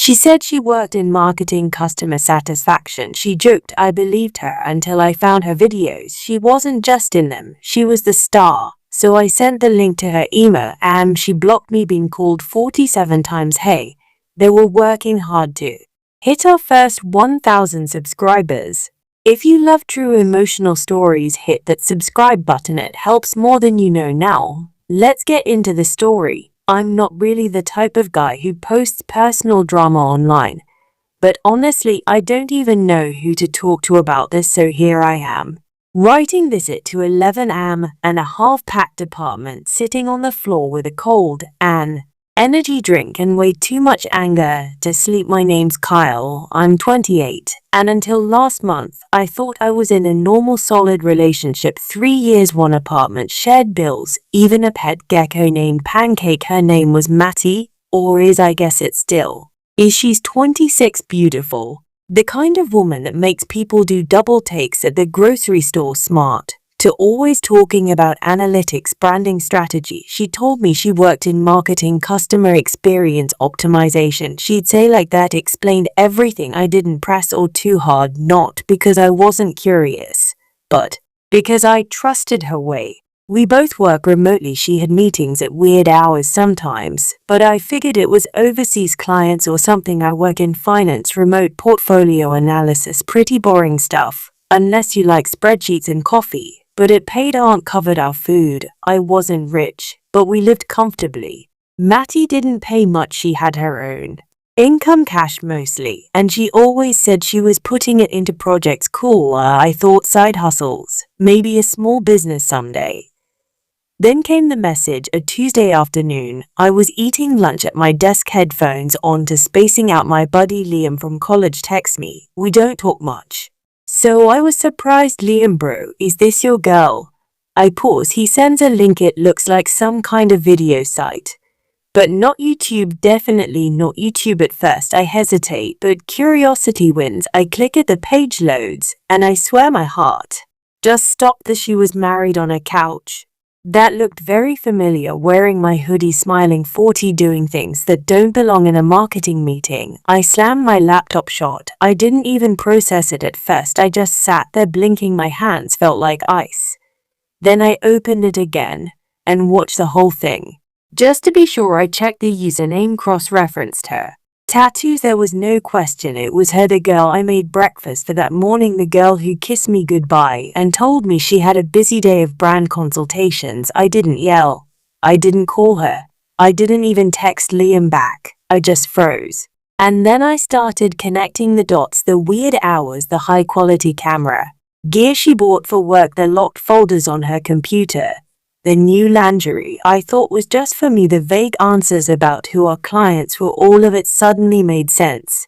She said she worked in marketing customer satisfaction. She joked I believed her until I found her videos. She wasn't just in them, she was the star. So I sent the link to her email and she blocked me being called 47 times. Hey, they were working hard to hit our first 1,000 subscribers. If you love true emotional stories, hit that subscribe button. It helps more than you know now. Let's get into the story. I'm not really the type of guy who posts personal drama online, but honestly, I don't even know who to talk to about this, so here I am. Writing visit to 11 am and a half-packed apartment, sitting on the floor with a cold and energy drink and way too much anger to sleep. My name's Kyle, I'm 28, and until last month, I thought I was in a normal solid relationship. 3 years, one apartment, shared bills, even a pet gecko named Pancake. Her name was Matty, or is, I guess it still is. She's 26, beautiful. The kind of woman that makes people do double takes at the grocery store. Smart, to always talking about analytics, branding strategy. She told me she worked in marketing, customer experience optimization. She'd say like that, explained everything. I didn't press or too hard, not because I wasn't curious, but because I trusted her way. We both work remotely. She had meetings at weird hours sometimes, but I figured it was overseas clients or something. I work in finance, remote portfolio analysis, pretty boring stuff, unless you like spreadsheets and coffee. But it paid. Aunt covered our food. I wasn't rich, but we lived comfortably. Matty didn't pay much. She had her own income, cash mostly, and she always said she was putting it into projects. Cool, I thought, side hustles, maybe a small business someday. Then came the message, a Tuesday afternoon. I was eating lunch at my desk, headphones on to spacing out. My buddy Liam from college texts me. We don't talk much, so I was surprised. Liam, bro, is this your girl? I pause. He sends a link. It looks like some kind of video site, but not YouTube. Definitely not YouTube. At first I hesitate, but curiosity wins. I click it, the page loads, and I swear my heart just stopped. She was married on a couch that looked very familiar, wearing my hoodie, smiling, 40, doing things that don't belong in a marketing meeting. I slammed my laptop shut. I didn't even process it at first. I just sat there blinking. My hands felt like ice. Then I opened it again and watched the whole thing. Just to be sure, I checked the username, cross-referenced her tattoos. There was no question it was her, the girl I made breakfast for that morning, the girl who kissed me goodbye and told me she had a busy day of brand consultations. I didn't yell. I didn't call her. I didn't even text Liam back. I just froze. And then I started connecting the dots, the weird hours, the high-quality camera gear she bought for work, the locked folders on her computer, the new lingerie I thought was just for me, the vague answers about who our clients were. All of it suddenly made sense.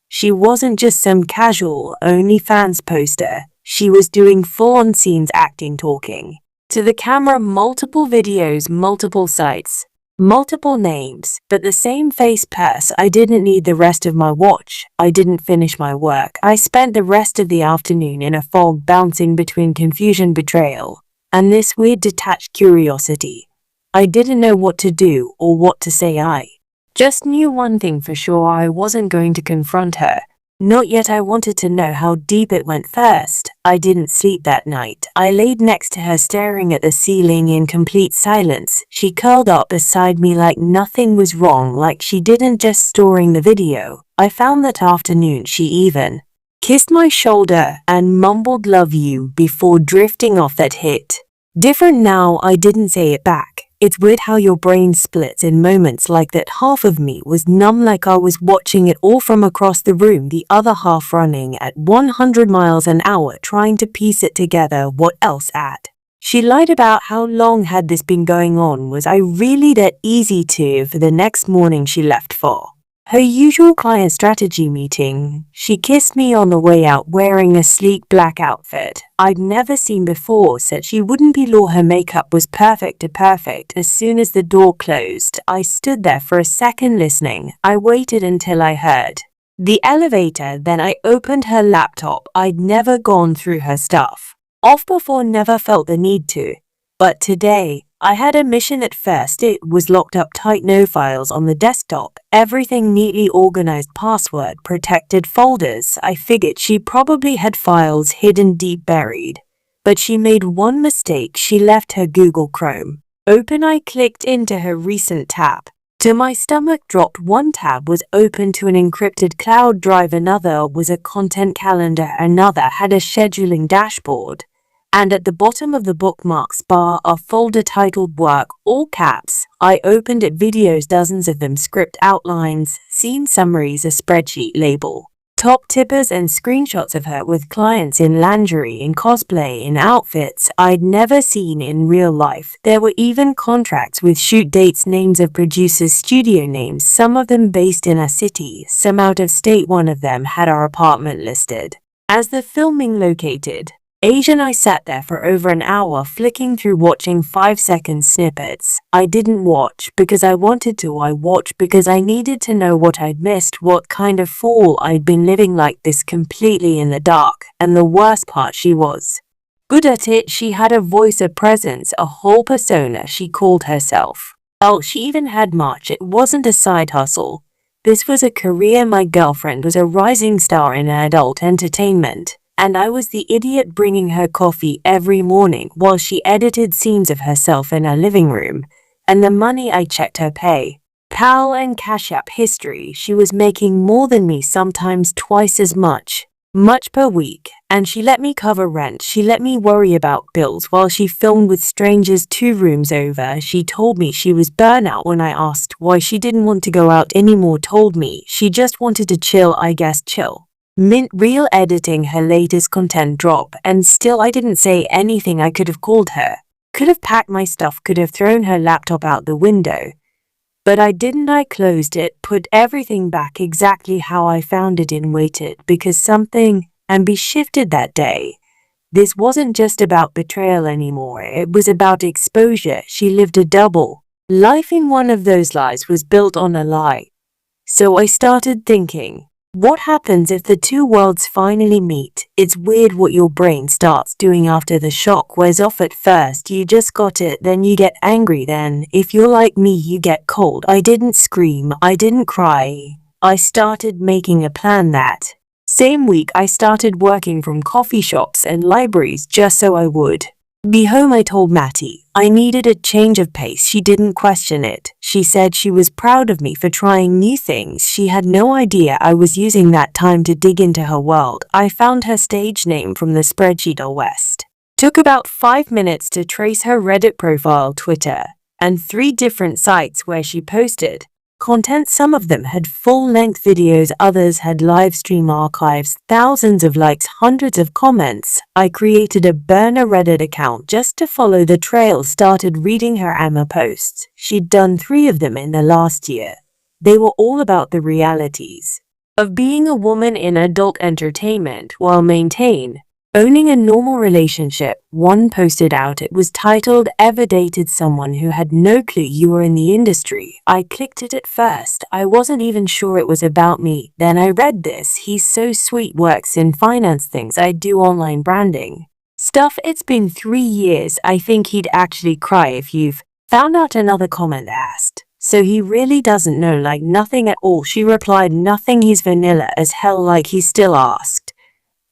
She wasn't just some casual OnlyFans poster. She was doing full-on scenes, acting, talking to the camera, multiple videos, multiple sites, multiple names, but the same face. Purse. I didn't need the rest of my watch. I didn't finish my work. I spent the rest of the afternoon in a fog, bouncing between confusion, betrayal, and this weird detached curiosity. I didn't know what to do or what to say. I just knew one thing for sure: I wasn't going to confront her. Not yet. I wanted to know how deep it went first. I didn't sleep that night. I laid next to her, staring at the ceiling in complete silence. She curled up beside me like nothing was wrong, like she didn't just storing the video. I found that afternoon she even kissed my shoulder and mumbled "love you" before drifting off. That hit different now. I didn't say it back. It's weird how your brain splits in moments like that. Half of me was numb, like I was watching it all from across the room, the other half running at 100 miles an hour, trying to piece it together. What else at? She lied about how long had this been going on. Was I really that easy to? For the next morning she left for her usual client strategy meeting. She kissed me on the way out, wearing a sleek black outfit I'd never seen before. Said she wouldn't be low. Her makeup was perfect to perfect. As soon as the door closed, I stood there for a second listening. I waited until I heard the elevator, then I opened her laptop. I'd never gone through her stuff off before, never felt the need to. But today, I had a mission at first. It was locked up tight, no files on the desktop, everything neatly organized, password protected folders. I figured she probably had files hidden deep buried. But she made one mistake. She left her Google Chrome open. I clicked into her recent tab. To my stomach dropped. One tab was open to an encrypted cloud drive, another was a content calendar, another had a scheduling dashboard. And at the bottom of the bookmarks bar, a folder titled Work, all caps. I opened it. Videos, dozens of them, script outlines, scene summaries, a spreadsheet label, top tippers, and screenshots of her with clients in lingerie, in cosplay, in outfits I'd never seen in real life. There were even contracts with shoot dates, names of producers, studio names, some of them based in a city, some out of state. One of them had our apartment listed as the filming located. Asian. I sat there for over an hour flicking through, watching 5-second snippets. I didn't watch because I wanted to. I watched because I needed to know what I'd missed, what kind of fool I'd been living like this, completely in the dark. And the worst part, she was good at it. She had a voice, a presence, a whole persona. She called herself. Oh, she even had much. It wasn't a side hustle. This was a career. My girlfriend was a rising star in adult entertainment. And I was the idiot bringing her coffee every morning while she edited scenes of herself in her living room. And the money, I checked her PayPal and Cash App history. She was making more than me, sometimes twice as much per week. And she let me cover rent. She let me worry about bills while she filmed with strangers 2 rooms over. She told me she was burnout when I asked why she didn't want to go out anymore. Told me she just wanted to chill. I guess chill meant real editing her latest content drop, and still I didn't say anything. I could have called her, could have packed my stuff, could have thrown her laptop out the window. But I didn't. I closed it, put everything back exactly how I found it, and waited because something and be shifted that day. This wasn't just about betrayal anymore. It was about exposure. She lived a double life, and one of those lies was built on a lie. So I started thinking, what happens if the two worlds finally meet? It's weird what your brain starts doing after the shock wears off. At first you just got it, then you get angry, then, if you're like me, you get cold. I didn't scream, I didn't cry. I started making a plan. That same week I started working from coffee shops and libraries just so I would be home. I told Matty I needed a change of pace. She didn't question it. She said she was proud of me for trying new things. She had no idea I was using that time to dig into her world. I found her stage name from the spreadsheet West. Took about 5 minutes to trace her Reddit profile, Twitter, and 3 different sites where she posted content. Some of them had full-length videos, others had live stream archives, thousands of likes, hundreds of comments. I created a burner Reddit account just to follow the trail, started reading her Amma posts. She'd done 3 of them in the last year. They were all about the realities of being a woman in adult entertainment while owning a normal relationship. One posted out, it was titled, "Ever dated someone who had no clue you were in the industry?" I clicked it. At first I wasn't even sure it was about me. Then I read this: "He's so sweet, works in finance, things I do online branding stuff. It's been 3 years. I think he'd actually cry if you've found out." Another comment asked, "So he really doesn't know?" Like, nothing at all. She replied, "Nothing, he's vanilla as hell." Like, he still asked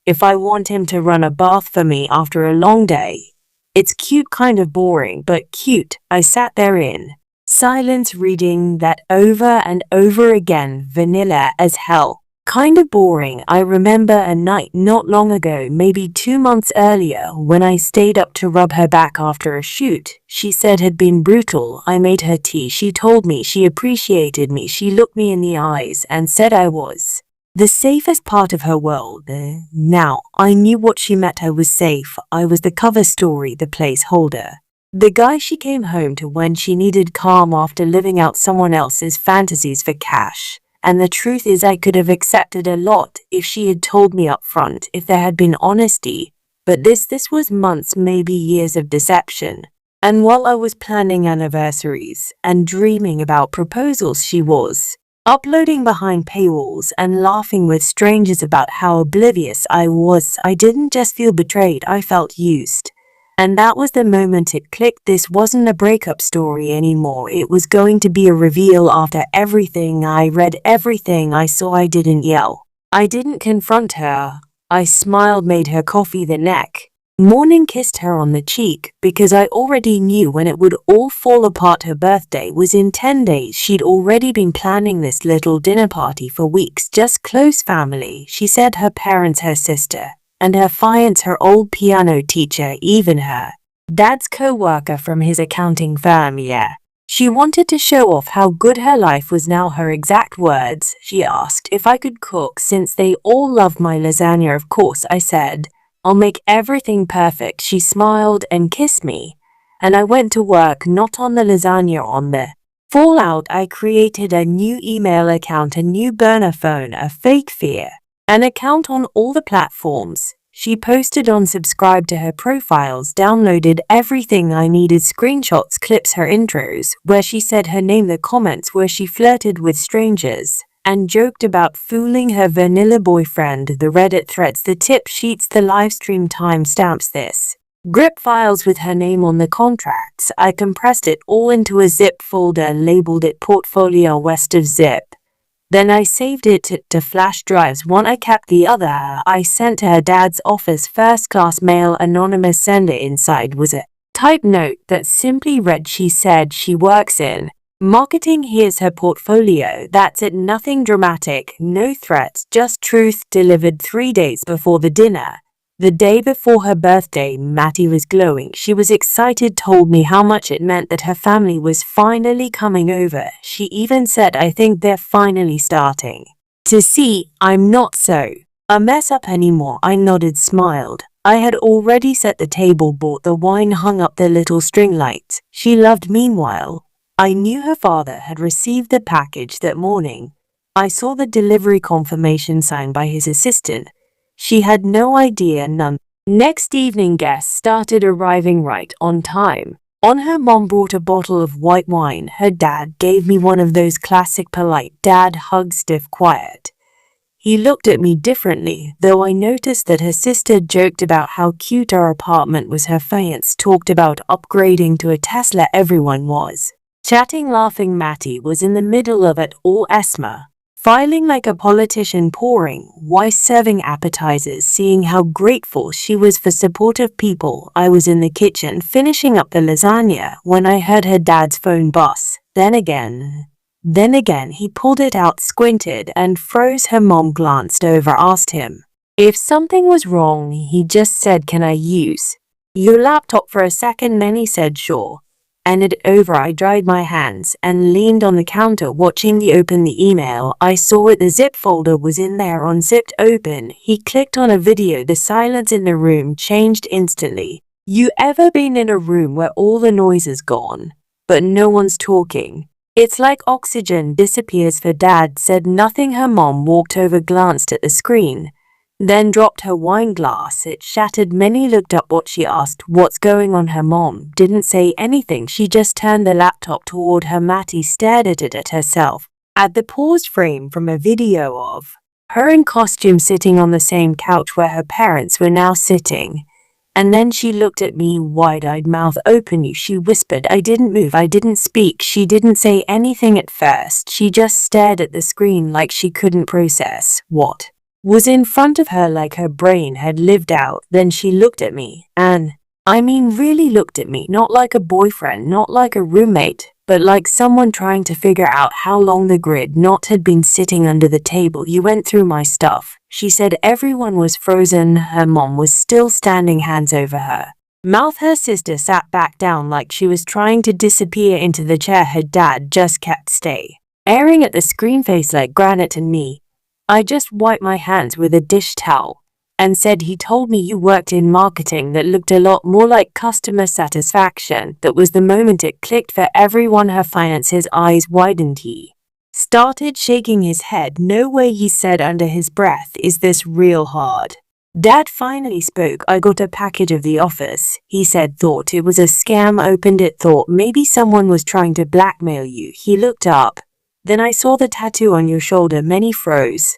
if I want him to run a bath for me after a long day. It's cute, kind of boring, but cute. I sat there in silence reading that over and over again. Vanilla as hell, kind of boring. I remember a night not long ago, maybe 2 months earlier, when I stayed up to rub her back after a shoot she said had been brutal. I made her tea. She told me she appreciated me. She looked me in the eyes and said I was the safest part of her world. Now, I knew what she meant. I was safe. I was the cover story, the placeholder. The guy she came home to when she needed calm after living out someone else's fantasies for cash. And the truth is, I could have accepted a lot if she had told me up front, if there had been honesty. But this was months, maybe years of deception. And while I was planning anniversaries and dreaming about proposals, she was uploading behind paywalls and laughing with strangers about how oblivious I was. I didn't just feel betrayed, I felt used. And that was the moment it clicked. This wasn't a breakup story anymore. It was going to be a reveal. After everything I read, everything I saw, I didn't yell. I didn't confront her. I smiled, made her coffee the next morning, kissed her on the cheek, because I already knew when it would all fall apart. Her birthday was in 10 days. She'd already been planning this little dinner party for weeks, just close family. She said her parents, her sister, and her fiance, her old piano teacher, even her dad's co-worker from his accounting firm. Yeah. She wanted to show off how good her life was now. Her exact words, she asked if I could cook since they all loved my lasagna. Of course, I said. I'll make everything perfect. She smiled and kissed me, and I went to work, not on the lasagna, on the fallout. I created a new email account, a new burner phone, a fake fear, an account on all the platforms. She posted on, subscribed to her profiles, downloaded everything I needed, screenshots, clips, her intros, where she said her name, the comments where she flirted with strangers and joked about fooling her vanilla boyfriend, the Reddit threads, the tip sheets, the livestream timestamps, this grip files with her name on the contracts. I compressed it all into a zip folder, labeled it Portfolio West of Zip. Then I saved it to flash drives. One I kept, the other I sent to her dad's office, first class mail, anonymous sender. Inside was a type note that simply read, she said she works in marketing, here's her portfolio. That's it, nothing dramatic, no threats, just truth, delivered 3 days before the dinner. The day before her birthday. Matty was glowing. She was excited, told me how much it meant that her family was finally coming over. She even said, I think they're finally starting to see I'm not so a mess up anymore. I nodded, smiled. I had already set the table, bought the wine, hung up the little string lights she loved. Meanwhile, I knew her father had received the package that morning. I saw the delivery confirmation signed by his assistant. She had no idea. None. Next evening, guests started arriving right on time. Her mom brought a bottle of white wine. Her dad gave me one of those classic polite dad hugs, stiff, quiet. He looked at me differently, though I noticed that her sister joked about how cute our apartment was. Her fiance talked about upgrading to a Tesla. Everyone was chatting, laughing. Matty was in the middle of it all, Esma filing like a politician, pouring wine, serving appetizers, seeing how grateful she was for supportive people. I was in the kitchen finishing up the lasagna when I heard her dad's phone buzz. Then again, he pulled it out, squinted, and froze. Her mom glanced over, asked him if something was wrong. He just said, can I use your laptop for a second? Then he said, sure. And it over. I dried my hands and leaned on the counter, watching the open the email. I saw it. The zip folder was in there, unzipped, open. He clicked on a video. The silence in the room changed instantly. You ever been in a room where all the noise is gone, but no one's talking? It's like oxygen disappears. For Dad said nothing. Her mom walked over, glanced at the screen, then dropped her wine glass. It shattered. Many looked up. What? She asked. What's going on? Her mom didn't say anything. She just turned the laptop toward her. Matty stared at it, at herself, at the paused frame from a video of her in costume sitting on the same couch where her parents were now sitting. And then she looked at me, wide-eyed, mouth open. You, she whispered. I didn't move. I didn't speak. She didn't say anything at first. She just stared at the screen like she couldn't process what was in front of her, like her brain had lived out. Then she looked at me, and I mean really looked at me, not like a boyfriend, not like a roommate, but like someone trying to figure out how long the grid knot had been sitting under the table. You went through my stuff, she said. Everyone was frozen. Her mom was still standing, hands over her mouth. Her sister sat back down like she was trying to disappear into the chair. Her dad just kept staring at the screen, face like granite. And me, I just wiped my hands with a dish towel and said, he told me you worked in marketing. That looked a lot more like customer satisfaction. That was the moment it clicked for everyone. Her finance's eyes widened. He started shaking his head. No way, he said under his breath. Is this real? Hard. Dad finally spoke. I got a package of the office, he said. Thought it was a scam. Opened it, thought maybe someone was trying to blackmail you. He looked up. Then I saw the tattoo on your shoulder. Many froze.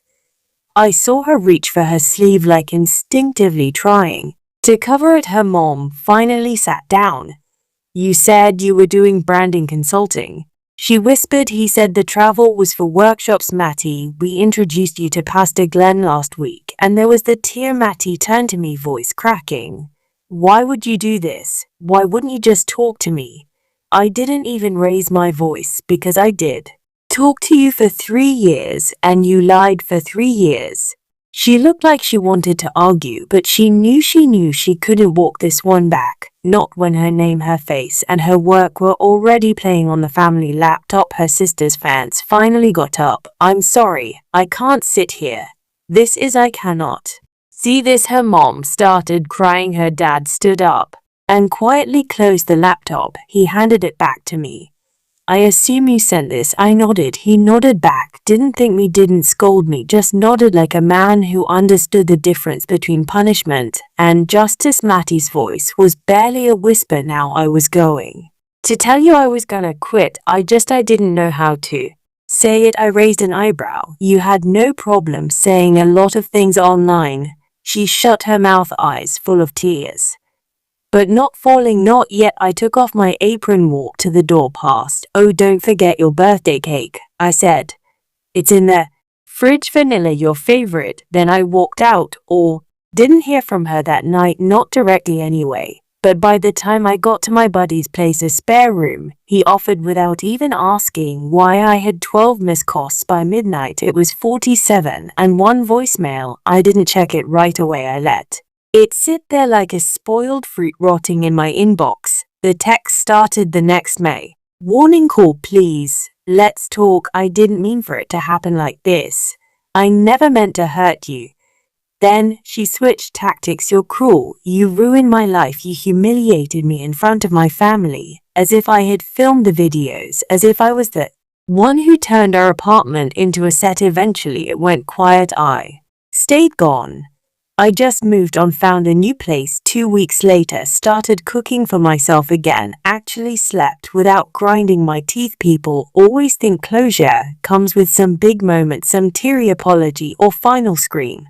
I saw her reach for her sleeve, like instinctively trying To cover it, her mom finally sat down. You said you were doing branding consulting. She whispered. He said the travel was for workshops. Matty, we introduced you to Pastor Glenn last week, and there was the tear. Matty turned to me, voice cracking. Why would you do this? Why wouldn't you just talk to me? I didn't even raise my voice because I did. Talk to you for 3 years and you lied for 3 years. She looked like she wanted to argue, but she knew she couldn't walk this one back, not when her name, her face, and her work were already playing on the family laptop. Her sister's fans finally got up. I'm sorry, I can't sit here. I cannot see this. Her mom started crying. Her dad stood up and quietly closed the laptop. He handed it back to me. I assume you sent this. I nodded. He nodded back. Didn't think me, didn't scold me, just nodded like a man who understood the difference between punishment and justice. Matty's voice was barely a whisper now. I was going to tell you I was gonna quit. I didn't know how to say it. I raised an eyebrow. You had no problem saying a lot of things online. She shut her mouth, eyes full of tears. But not falling, not yet. I took off my apron, walked to the door past. Oh, don't forget your birthday cake, I said. It's in the fridge, vanilla, your favorite. Then I walked out, or didn't hear from her that night, not directly anyway. But by the time I got to my buddy's place, a spare room, he offered without even asking why. I had 12 missed calls. By midnight it was 47 and 1 voicemail. I didn't check it right away. I let it sit there like a spoiled fruit rotting in my inbox. The text started the next May. Warning call, please. Let's talk. I didn't mean for it to happen like this. I never meant to hurt you. Then she switched tactics. You're cruel. You ruined my life. You humiliated me in front of my family, as if I had filmed the videos, as if I was the one who turned our apartment into a set. Eventually it went quiet. I stayed gone. I just moved on, found a new place. 2 weeks later, started cooking for myself again, actually slept without grinding my teeth. People always think closure comes with some big moment, some teary apology or final scream.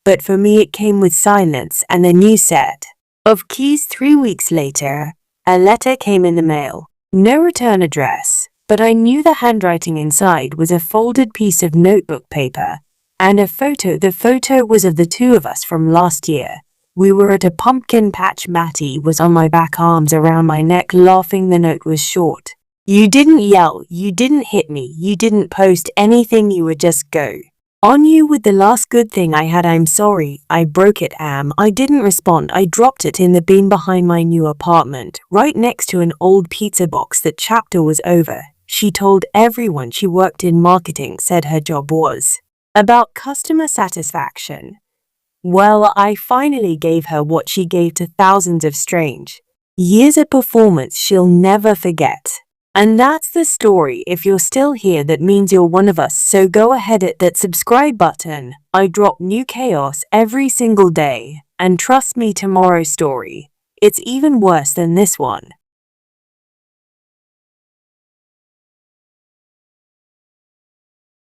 But for me it came with silence and a new set of keys. 3 weeks later, a letter came in the mail. No return address, but I knew the handwriting inside was a folded piece of notebook paper. And a photo. The photo was of the 2 of us from last year. We were at a pumpkin patch. Matty was on my back, arms around my neck, laughing. The note was short. You didn't yell, you didn't hit me, you didn't post anything, you would just go on you with the last good thing I had. I'm sorry, I broke it. I didn't respond. I dropped it in the bin behind my new apartment, right next to an old pizza box. That chapter was over. She told everyone she worked in marketing, said her job was about customer satisfaction. Well, I finally gave her what she gave to thousands of strange years of performance she'll never forget. And that's the story. If you're still here, that means you're one of us, so go ahead, hit that subscribe button. I drop new chaos every single day, and trust me, tomorrow's story, it's even worse than this one.